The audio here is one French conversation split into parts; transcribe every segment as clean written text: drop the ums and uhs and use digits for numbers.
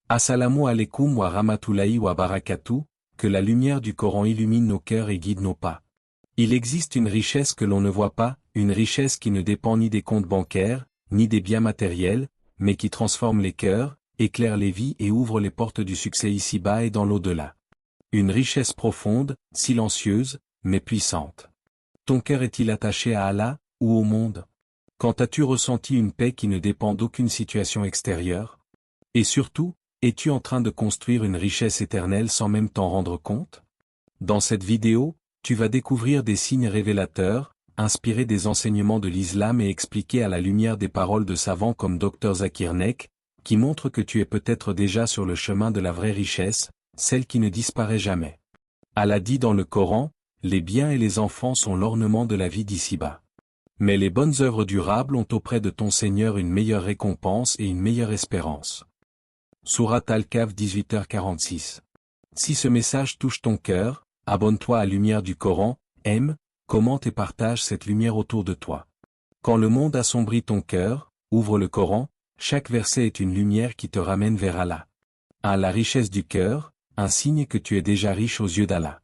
Assalamu alaikum wa rahmatullahi wa barakatuh, que la lumière du Coran illumine nos cœurs et guide nos pas. Il existe une richesse que l'on ne voit pas, une richesse qui ne dépend ni des comptes bancaires, ni des biens matériels, mais qui transforme les cœurs, éclaire les vies et ouvre les portes du succès ici-bas et dans l'au-delà. Une richesse profonde, silencieuse, mais puissante. Ton cœur est-il attaché à Allah, ou au monde? Quand as-tu ressenti une paix qui ne dépend d'aucune situation extérieure? Et surtout, es-tu en train de construire une richesse éternelle sans même t'en rendre compte? Dans cette vidéo, tu vas découvrir des signes révélateurs, inspirés des enseignements de l'islam et expliqués à la lumière des paroles de savants comme Dr Zakir Naik, qui montrent que tu es peut-être déjà sur le chemin de la vraie richesse, celle qui ne disparaît jamais. Allah dit dans le Coran, les biens et les enfants sont l'ornement de la vie d'ici-bas. Mais les bonnes œuvres durables ont auprès de ton Seigneur une meilleure récompense et une meilleure espérance. Sourate Al-Kahf 18h46. Si ce message touche ton cœur, abonne-toi à Lumière du Coran, aime, commente et partage cette lumière autour de toi. Quand le monde assombrit ton cœur, ouvre le Coran, chaque verset est une lumière qui te ramène vers Allah. La richesse du cœur, un signe que tu es déjà riche aux yeux d'Allah.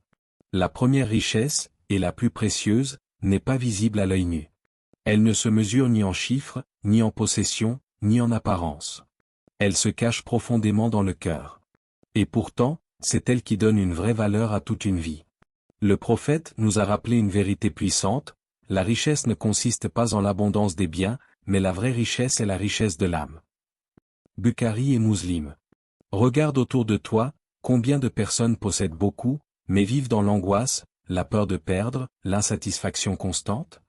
La première richesse, et la plus précieuse, n'est pas visible à l'œil nu. Elle ne se mesure ni en chiffres, ni en possession, ni en apparence. Elle se cache profondément dans le cœur. Et pourtant, c'est elle qui donne une vraie valeur à toute une vie. Le prophète nous a rappelé une vérité puissante, la richesse ne consiste pas en l'abondance des biens, mais la vraie richesse est la richesse de l'âme. Bukhari et Muslim. Regarde autour de toi, combien de personnes possèdent beaucoup, mais vivent dans l'angoisse, la peur de perdre, l'insatisfaction constante?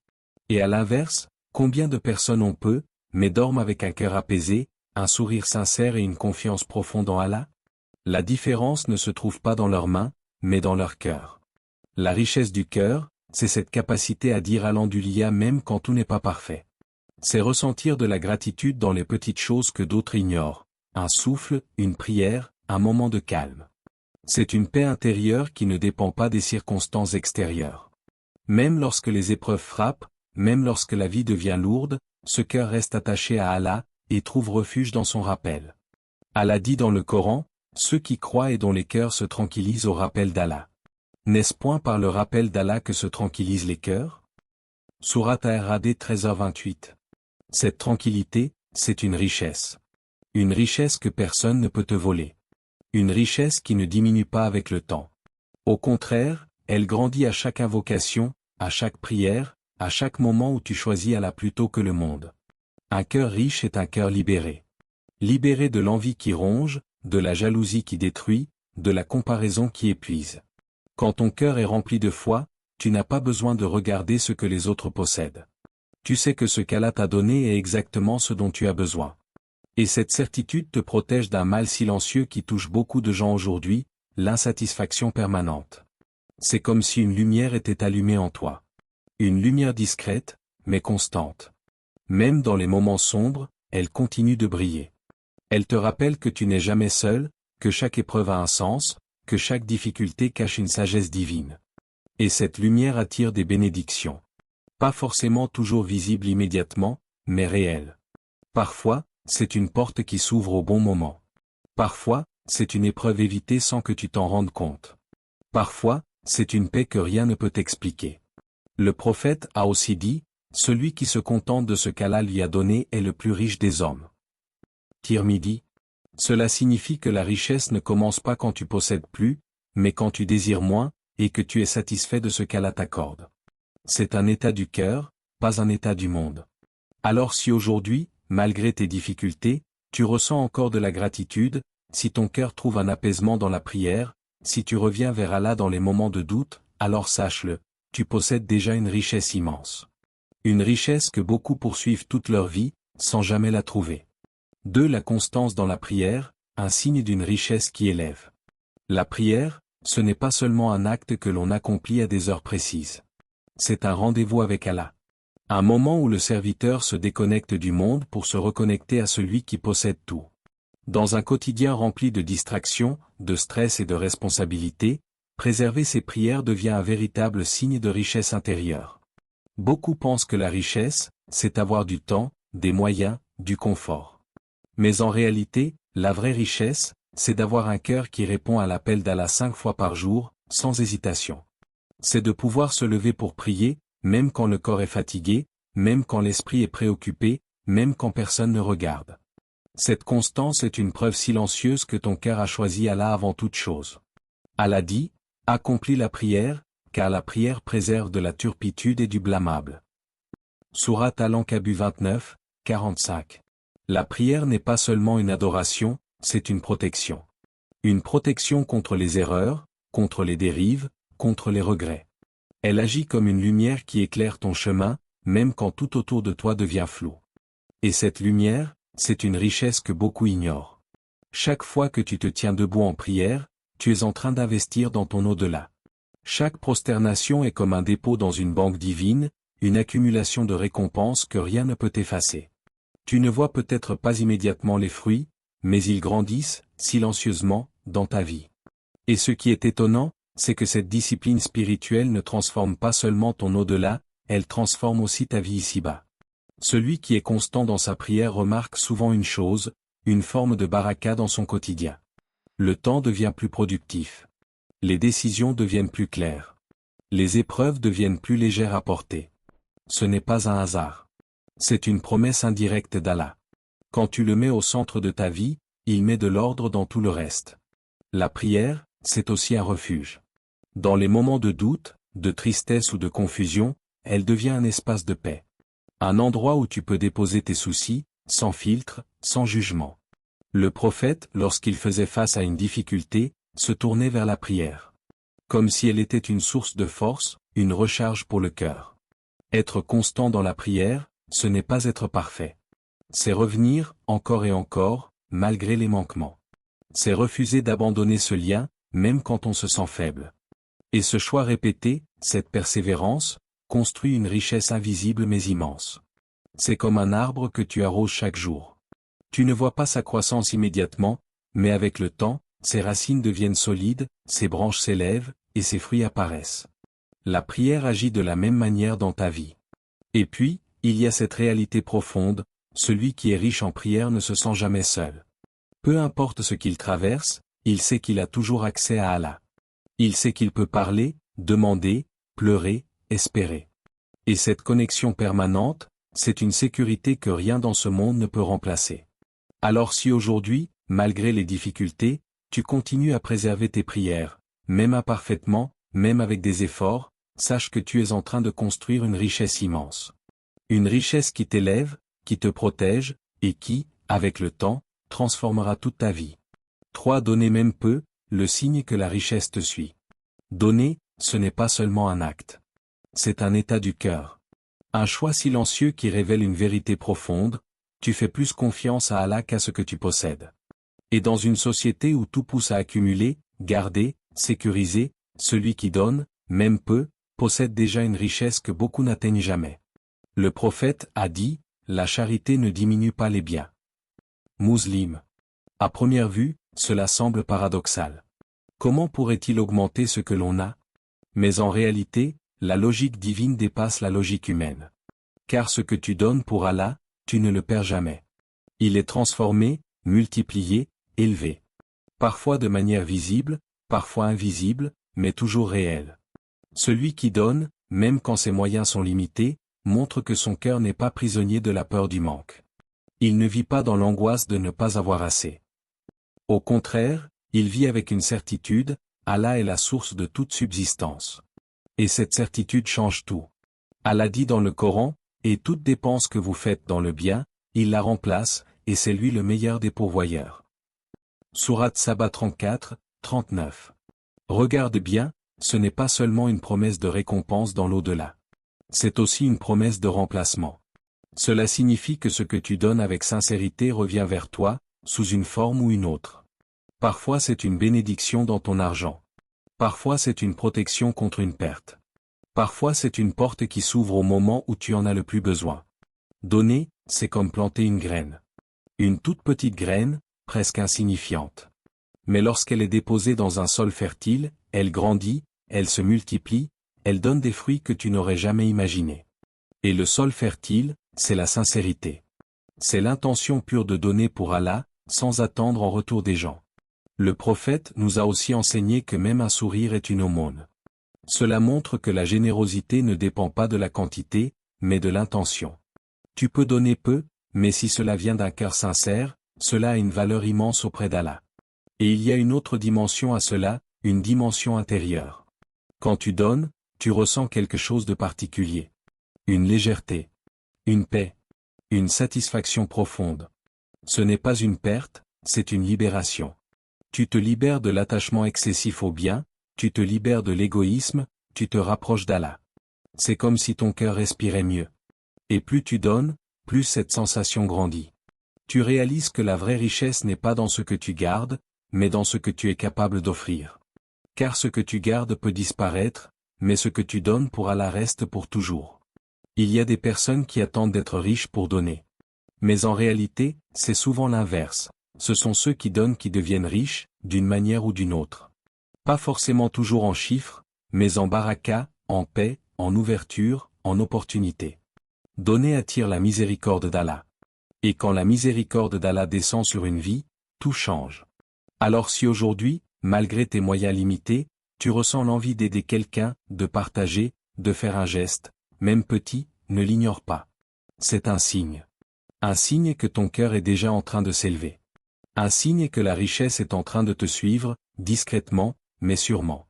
Et à l'inverse, combien de personnes ont peu, mais dorment avec un cœur apaisé, un sourire sincère et une confiance profonde en Allah? La différence ne se trouve pas dans leurs mains, mais dans leur cœur. La richesse du cœur, c'est cette capacité à dire Alhamdoulilah même quand tout n'est pas parfait. C'est ressentir de la gratitude dans les petites choses que d'autres ignorent, un souffle, une prière, un moment de calme. C'est une paix intérieure qui ne dépend pas des circonstances extérieures. Même lorsque les épreuves frappent, même lorsque la vie devient lourde, ce cœur reste attaché à Allah, et trouve refuge dans son rappel. Allah dit dans le Coran, ceux qui croient et dont les cœurs se tranquillisent au rappel d'Allah. N'est-ce point par le rappel d'Allah que se tranquillisent les cœurs? Sourate Ar-Ra'd 13h28. Cette tranquillité, c'est une richesse. Une richesse que personne ne peut te voler. Une richesse qui ne diminue pas avec le temps. Au contraire, elle grandit à chaque invocation, à chaque prière, à chaque moment où tu choisis Allah plutôt que le monde. Un cœur riche est un cœur libéré. Libéré de l'envie qui ronge, de la jalousie qui détruit, de la comparaison qui épuise. Quand ton cœur est rempli de foi, tu n'as pas besoin de regarder ce que les autres possèdent. Tu sais que ce qu'Allah t'a donné est exactement ce dont tu as besoin. Et cette certitude te protège d'un mal silencieux qui touche beaucoup de gens aujourd'hui, l'insatisfaction permanente. C'est comme si une lumière était allumée en toi. Une lumière discrète, mais constante. Même dans les moments sombres, elle continue de briller. Elle te rappelle que tu n'es jamais seul, que chaque épreuve a un sens, que chaque difficulté cache une sagesse divine. Et cette lumière attire des bénédictions. Pas forcément toujours visibles immédiatement, mais réelles. Parfois, c'est une porte qui s'ouvre au bon moment. Parfois, c'est une épreuve évitée sans que tu t'en rendes compte. Parfois, c'est une paix que rien ne peut expliquer. Le prophète a aussi dit, celui qui se contente de ce qu'Allah lui a donné est le plus riche des hommes. Tirmidhi. Cela signifie que la richesse ne commence pas quand tu possèdes plus, mais quand tu désires moins, et que tu es satisfait de ce qu'Allah t'accorde. C'est un état du cœur, pas un état du monde. Alors si aujourd'hui, malgré tes difficultés, tu ressens encore de la gratitude, si ton cœur trouve un apaisement dans la prière, si tu reviens vers Allah dans les moments de doute, alors sache-le, tu possèdes déjà une richesse immense. Une richesse que beaucoup poursuivent toute leur vie, sans jamais la trouver. 2. La constance dans la prière, un signe d'une richesse qui élève. La prière, ce n'est pas seulement un acte que l'on accomplit à des heures précises. C'est un rendez-vous avec Allah. Un moment où le serviteur se déconnecte du monde pour se reconnecter à celui qui possède tout. Dans un quotidien rempli de distractions, de stress et de responsabilités, préserver ses prières devient un véritable signe de richesse intérieure. Beaucoup pensent que la richesse, c'est avoir du temps, des moyens, du confort. Mais en réalité, la vraie richesse, c'est d'avoir un cœur qui répond à l'appel d'Allah 5 fois par jour, sans hésitation. C'est de pouvoir se lever pour prier, même quand le corps est fatigué, même quand l'esprit est préoccupé, même quand personne ne regarde. Cette constance est une preuve silencieuse que ton cœur a choisi Allah avant toute chose. Allah dit, accomplis la prière, car la prière préserve de la turpitude et du blâmable. Sourate Al-Ankabut 29, 45. La prière n'est pas seulement une adoration, c'est une protection. Une protection contre les erreurs, contre les dérives, contre les regrets. Elle agit comme une lumière qui éclaire ton chemin, même quand tout autour de toi devient flou. Et cette lumière, c'est une richesse que beaucoup ignorent. Chaque fois que tu te tiens debout en prière, tu es en train d'investir dans ton au-delà. Chaque prosternation est comme un dépôt dans une banque divine, une accumulation de récompenses que rien ne peut effacer. Tu ne vois peut-être pas immédiatement les fruits, mais ils grandissent, silencieusement, dans ta vie. Et ce qui est étonnant, c'est que cette discipline spirituelle ne transforme pas seulement ton au-delà, elle transforme aussi ta vie ici-bas. Celui qui est constant dans sa prière remarque souvent une chose, une forme de baraka dans son quotidien. Le temps devient plus productif. Les décisions deviennent plus claires. Les épreuves deviennent plus légères à porter. Ce n'est pas un hasard. C'est une promesse indirecte d'Allah. Quand tu le mets au centre de ta vie, il met de l'ordre dans tout le reste. La prière, c'est aussi un refuge. Dans les moments de doute, de tristesse ou de confusion, elle devient un espace de paix. Un endroit où tu peux déposer tes soucis, sans filtre, sans jugement. Le prophète, lorsqu'il faisait face à une difficulté, se tournait vers la prière. Comme si elle était une source de force, une recharge pour le cœur. Être constant dans la prière, ce n'est pas être parfait. C'est revenir, encore et encore, malgré les manquements. C'est refuser d'abandonner ce lien, même quand on se sent faible. Et ce choix répété, cette persévérance, construit une richesse invisible mais immense. C'est comme un arbre que tu arroses chaque jour. Tu ne vois pas sa croissance immédiatement, mais avec le temps, ses racines deviennent solides, ses branches s'élèvent, et ses fruits apparaissent. La prière agit de la même manière dans ta vie. Et puis, il y a cette réalité profonde, celui qui est riche en prière ne se sent jamais seul. Peu importe ce qu'il traverse, il sait qu'il a toujours accès à Allah. Il sait qu'il peut parler, demander, pleurer, espérer. Et cette connexion permanente, c'est une sécurité que rien dans ce monde ne peut remplacer. Alors si aujourd'hui, malgré les difficultés, tu continues à préserver tes prières, même imparfaitement, même avec des efforts, sache que tu es en train de construire une richesse immense. Une richesse qui t'élève, qui te protège, et qui, avec le temps, transformera toute ta vie. 3. Donner même peu, le signe que la richesse te suit. Donner, ce n'est pas seulement un acte. C'est un état du cœur. Un choix silencieux qui révèle une vérité profonde, tu fais plus confiance à Allah qu'à ce que tu possèdes. Et dans une société où tout pousse à accumuler, garder, sécuriser, celui qui donne, même peu, possède déjà une richesse que beaucoup n'atteignent jamais. Le prophète a dit, la charité ne diminue pas les biens. Muslim. À première vue, cela semble paradoxal. Comment pourrait-il augmenter ce que l'on a? Mais en réalité, la logique divine dépasse la logique humaine. Car ce que tu donnes pour Allah, tu ne le perds jamais. Il est transformé, multiplié, élevé. Parfois de manière visible, parfois invisible, mais toujours réelle. Celui qui donne, même quand ses moyens sont limités, montre que son cœur n'est pas prisonnier de la peur du manque. Il ne vit pas dans l'angoisse de ne pas avoir assez. Au contraire, il vit avec une certitude, Allah est la source de toute subsistance. Et cette certitude change tout. Allah dit dans le Coran, et toute dépense que vous faites dans le bien, il la remplace, et c'est lui le meilleur des pourvoyeurs. Sourate Saba 34, 39. Regarde bien, ce n'est pas seulement une promesse de récompense dans l'au-delà. C'est aussi une promesse de remplacement. Cela signifie que ce que tu donnes avec sincérité revient vers toi, sous une forme ou une autre. Parfois c'est une bénédiction dans ton argent. Parfois c'est une protection contre une perte. Parfois c'est une porte qui s'ouvre au moment où tu en as le plus besoin. Donner, c'est comme planter une graine. Une toute petite graine, presque insignifiante. Mais lorsqu'elle est déposée dans un sol fertile, elle grandit, elle se multiplie, elle donne des fruits que tu n'aurais jamais imaginés. Et le sol fertile, c'est la sincérité. C'est l'intention pure de donner pour Allah, sans attendre en retour des gens. Le prophète nous a aussi enseigné que même un sourire est une aumône. Cela montre que la générosité ne dépend pas de la quantité, mais de l'intention. Tu peux donner peu, mais si cela vient d'un cœur sincère, cela a une valeur immense auprès d'Allah. Et il y a une autre dimension à cela, une dimension intérieure. Quand tu donnes, tu ressens quelque chose de particulier. Une légèreté. Une paix. Une satisfaction profonde. Ce n'est pas une perte, c'est une libération. Tu te libères de l'attachement excessif au bien, tu te libères de l'égoïsme, tu te rapproches d'Allah. C'est comme si ton cœur respirait mieux. Et plus tu donnes, plus cette sensation grandit. Tu réalises que la vraie richesse n'est pas dans ce que tu gardes, mais dans ce que tu es capable d'offrir. Car ce que tu gardes peut disparaître, mais ce que tu donnes pour Allah reste pour toujours. Il y a des personnes qui attendent d'être riches pour donner. Mais en réalité, c'est souvent l'inverse. Ce sont ceux qui donnent qui deviennent riches, d'une manière ou d'une autre. Pas forcément toujours en chiffres, mais en baraka, en paix, en ouverture, en opportunité. Donner attire la miséricorde d'Allah. Et quand la miséricorde d'Allah descend sur une vie, tout change. Alors si aujourd'hui, malgré tes moyens limités, tu ressens l'envie d'aider quelqu'un, de partager, de faire un geste, même petit, ne l'ignore pas. C'est un signe. Un signe que ton cœur est déjà en train de s'élever. Un signe que la richesse est en train de te suivre, discrètement, mais sûrement.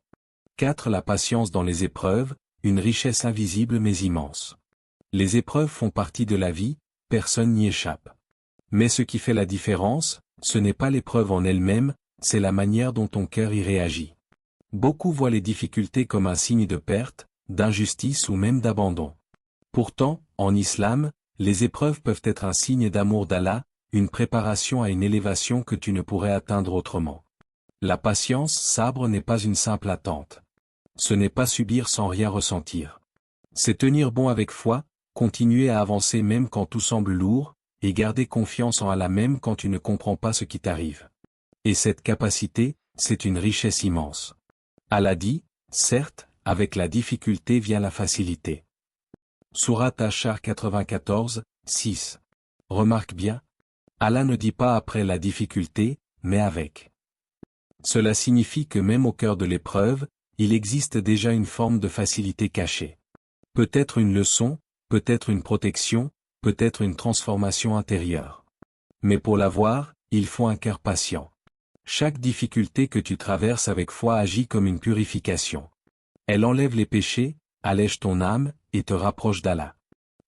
4. La patience dans les épreuves, une richesse invisible mais immense. Les épreuves font partie de la vie, personne n'y échappe. Mais ce qui fait la différence, ce n'est pas l'épreuve en elle-même, c'est la manière dont ton cœur y réagit. Beaucoup voient les difficultés comme un signe de perte, d'injustice ou même d'abandon. Pourtant, en islam, les épreuves peuvent être un signe d'amour d'Allah, une préparation à une élévation que tu ne pourrais atteindre autrement. La patience sabre n'est pas une simple attente. Ce n'est pas subir sans rien ressentir. C'est tenir bon avec foi, continuer à avancer même quand tout semble lourd, et garder confiance en Allah même quand tu ne comprends pas ce qui t'arrive. Et cette capacité, c'est une richesse immense. Allah dit, certes, avec la difficulté vient la facilité. Sourate Achar 94, 6. Remarque bien. Allah ne dit pas après la difficulté, mais avec. Cela signifie que même au cœur de l'épreuve, il existe déjà une forme de facilité cachée. Peut-être une leçon, peut-être une protection, peut-être une transformation intérieure. Mais pour l'avoir, il faut un cœur patient. Chaque difficulté que tu traverses avec foi agit comme une purification. Elle enlève les péchés, allège ton âme, et te rapproche d'Allah.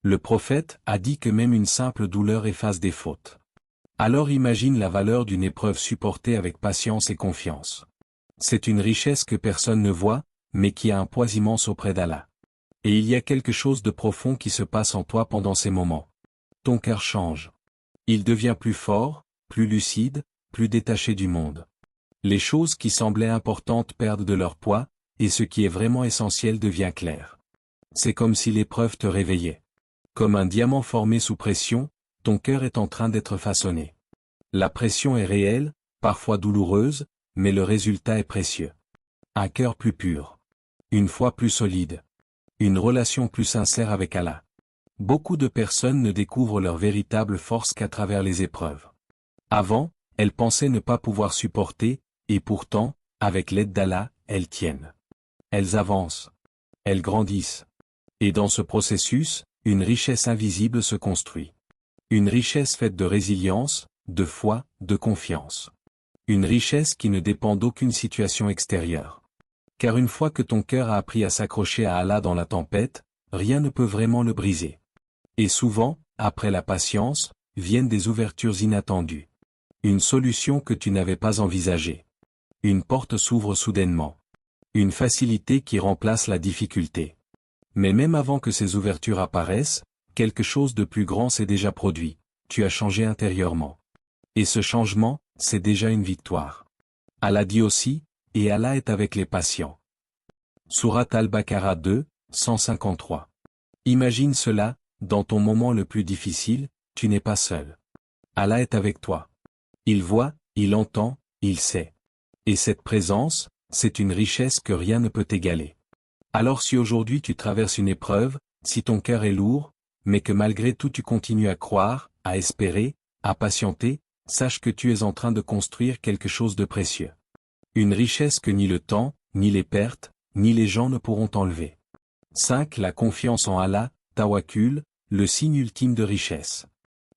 Le prophète a dit que même une simple douleur efface des fautes. Alors imagine la valeur d'une épreuve supportée avec patience et confiance. C'est une richesse que personne ne voit, mais qui a un poids immense auprès d'Allah. Et il y a quelque chose de profond qui se passe en toi pendant ces moments. Ton cœur change. Il devient plus fort, plus lucide, plus détaché du monde. Les choses qui semblaient importantes perdent de leur poids, et ce qui est vraiment essentiel devient clair. C'est comme si l'épreuve te réveillait. Comme un diamant formé sous pression, ton cœur est en train d'être façonné. La pression est réelle, parfois douloureuse, mais le résultat est précieux. Un cœur plus pur. Une foi plus solide. Une relation plus sincère avec Allah. Beaucoup de personnes ne découvrent leur véritable force qu'à travers les épreuves. Avant, elles pensaient ne pas pouvoir supporter, et pourtant, avec l'aide d'Allah, elles tiennent. Elles avancent. Elles grandissent. Et dans ce processus, une richesse invisible se construit. Une richesse faite de résilience, de foi, de confiance. Une richesse qui ne dépend d'aucune situation extérieure. Car une fois que ton cœur a appris à s'accrocher à Allah dans la tempête, rien ne peut vraiment le briser. Et souvent, après la patience, viennent des ouvertures inattendues. Une solution que tu n'avais pas envisagée. Une porte s'ouvre soudainement. Une facilité qui remplace la difficulté. Mais même avant que ces ouvertures apparaissent, quelque chose de plus grand s'est déjà produit. Tu as changé intérieurement. Et ce changement, c'est déjà une victoire. Allah dit aussi, et Allah est avec les patients. Sourate Al-Baqarah 2, 153. Imagine cela, dans ton moment le plus difficile, tu n'es pas seul. Allah est avec toi. Il voit, il entend, il sait. Et cette présence, c'est une richesse que rien ne peut égaler. Alors si aujourd'hui tu traverses une épreuve, si ton cœur est lourd, mais que malgré tout tu continues à croire, à espérer, à patienter, sache que tu es en train de construire quelque chose de précieux. Une richesse que ni le temps, ni les pertes, ni les gens ne pourront enlever. 5. La confiance en Allah, Tawakkul, le signe ultime de richesse.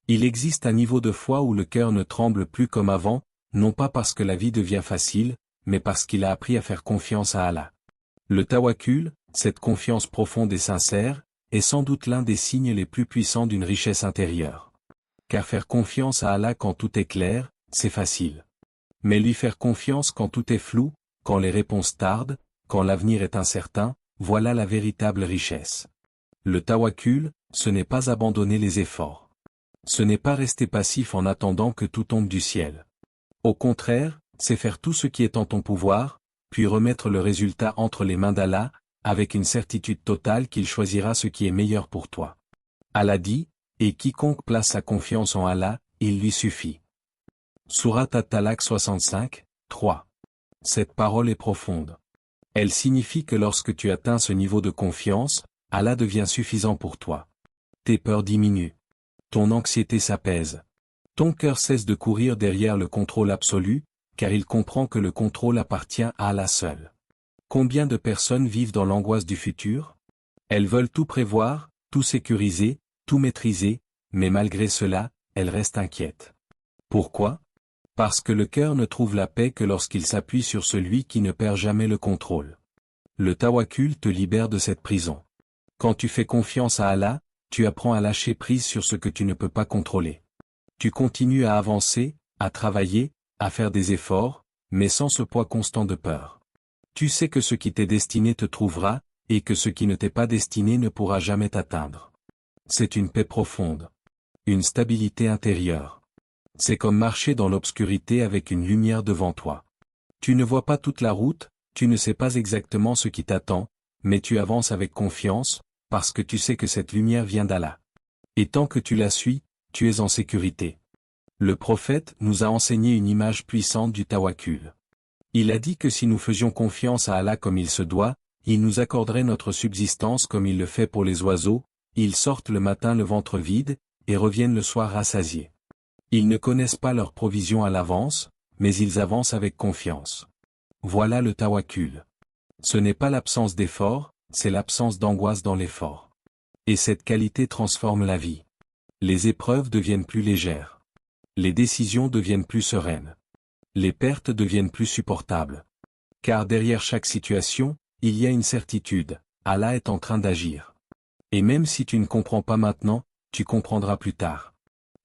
Il existe un niveau de foi où le cœur ne tremble plus comme avant, non pas parce que la vie devient facile, mais parce qu'il a appris à faire confiance à Allah. Le Tawakkul, cette confiance profonde et sincère, est sans doute l'un des signes les plus puissants d'une richesse intérieure. Car faire confiance à Allah quand tout est clair, c'est facile. Mais lui faire confiance quand tout est flou, quand les réponses tardent, quand l'avenir est incertain, voilà la véritable richesse. Le Tawakkul, ce n'est pas abandonner les efforts. Ce n'est pas rester passif en attendant que tout tombe du ciel. Au contraire, c'est faire tout ce qui est en ton pouvoir, puis remettre le résultat entre les mains d'Allah, avec une certitude totale qu'il choisira ce qui est meilleur pour toi. Allah dit, et quiconque place sa confiance en Allah, il lui suffit. Sourate At-Talaq 65, 3. Cette parole est profonde. Elle signifie que lorsque tu atteins ce niveau de confiance, Allah devient suffisant pour toi. Tes peurs diminuent. Ton anxiété s'apaise. Ton cœur cesse de courir derrière le contrôle absolu, car il comprend que le contrôle appartient à Allah seul. Combien de personnes vivent dans l'angoisse du futur? Elles veulent tout prévoir, tout sécuriser, tout maîtriser, mais malgré cela, elles restent inquiètes. Pourquoi? Parce que le cœur ne trouve la paix que lorsqu'il s'appuie sur celui qui ne perd jamais le contrôle. Le Tawakkul te libère de cette prison. Quand tu fais confiance à Allah, tu apprends à lâcher prise sur ce que tu ne peux pas contrôler. Tu continues à avancer, à travailler, à faire des efforts, mais sans ce poids constant de peur. Tu sais que ce qui t'est destiné te trouvera, et que ce qui ne t'est pas destiné ne pourra jamais t'atteindre. C'est une paix profonde. Une stabilité intérieure. C'est comme marcher dans l'obscurité avec une lumière devant toi. Tu ne vois pas toute la route, tu ne sais pas exactement ce qui t'attend, mais tu avances avec confiance, parce que tu sais que cette lumière vient d'Allah. Et tant que tu la suis, tu es en sécurité. Le prophète nous a enseigné une image puissante du Tawakkul. Il a dit que si nous faisions confiance à Allah comme il se doit, il nous accorderait notre subsistance comme il le fait pour les oiseaux, ils sortent le matin le ventre vide, et reviennent le soir rassasiés. Ils ne connaissent pas leur provision à l'avance, mais ils avancent avec confiance. Voilà le Tawakkul. Ce n'est pas l'absence d'effort, c'est l'absence d'angoisse dans l'effort. Et cette qualité transforme la vie. Les épreuves deviennent plus légères. Les décisions deviennent plus sereines. Les pertes deviennent plus supportables. Car derrière chaque situation, il y a une certitude, Allah est en train d'agir. Et même si tu ne comprends pas maintenant, tu comprendras plus tard.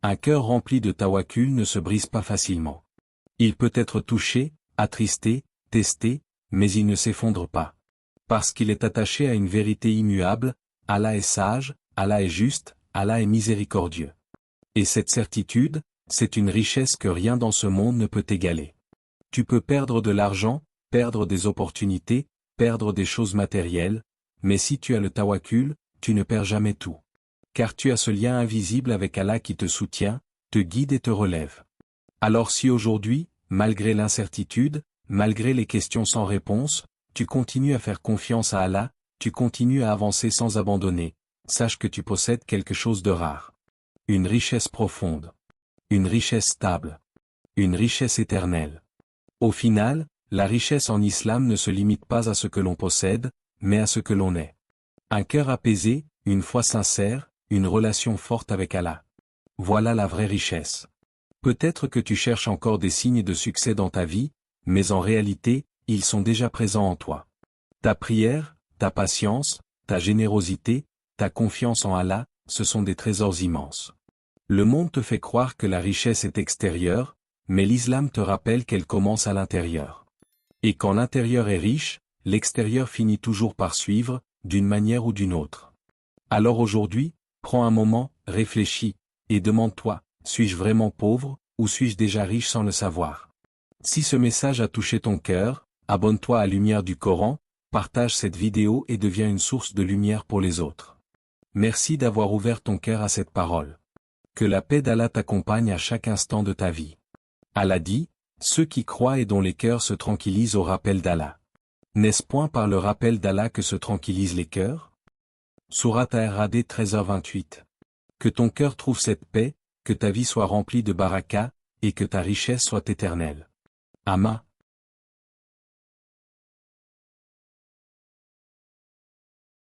Un cœur rempli de Tawakkul ne se brise pas facilement. Il peut être touché, attristé, testé, mais il ne s'effondre pas. Parce qu'il est attaché à une vérité immuable, Allah est sage, Allah est juste, Allah est miséricordieux. Et cette certitude, c'est une richesse que rien dans ce monde ne peut égaler. Tu peux perdre de l'argent, perdre des opportunités, perdre des choses matérielles, mais si tu as le Tawakkul, tu ne perds jamais tout. Car tu as ce lien invisible avec Allah qui te soutient, te guide et te relève. Alors si aujourd'hui, malgré l'incertitude, malgré les questions sans réponse, tu continues à faire confiance à Allah, tu continues à avancer sans abandonner, sache que tu possèdes quelque chose de rare. Une richesse profonde. Une richesse stable. Une richesse éternelle. Au final, la richesse en islam ne se limite pas à ce que l'on possède, mais à ce que l'on est. Un cœur apaisé, une foi sincère, une relation forte avec Allah. Voilà la vraie richesse. Peut-être que tu cherches encore des signes de succès dans ta vie, mais en réalité, ils sont déjà présents en toi. Ta prière, ta patience, ta générosité, ta confiance en Allah, ce sont des trésors immenses. Le monde te fait croire que la richesse est extérieure, mais l'islam te rappelle qu'elle commence à l'intérieur. Et quand l'intérieur est riche, l'extérieur finit toujours par suivre, d'une manière ou d'une autre. Alors aujourd'hui, prends un moment, réfléchis, et demande-toi, suis-je vraiment pauvre, ou suis-je déjà riche sans le savoir? Si ce message a touché ton cœur, abonne-toi à Lumière du Coran, partage cette vidéo et deviens une source de lumière pour les autres. Merci d'avoir ouvert ton cœur à cette parole. Que la paix d'Allah t'accompagne à chaque instant de ta vie. Allah dit, ceux qui croient et dont les cœurs se tranquillisent au rappel d'Allah. N'est-ce point par le rappel d'Allah que se tranquillisent les cœurs? Sourate Ar-Ra'd 13h28. Que ton cœur trouve cette paix, que ta vie soit remplie de baraka, et que ta richesse soit éternelle. Amma,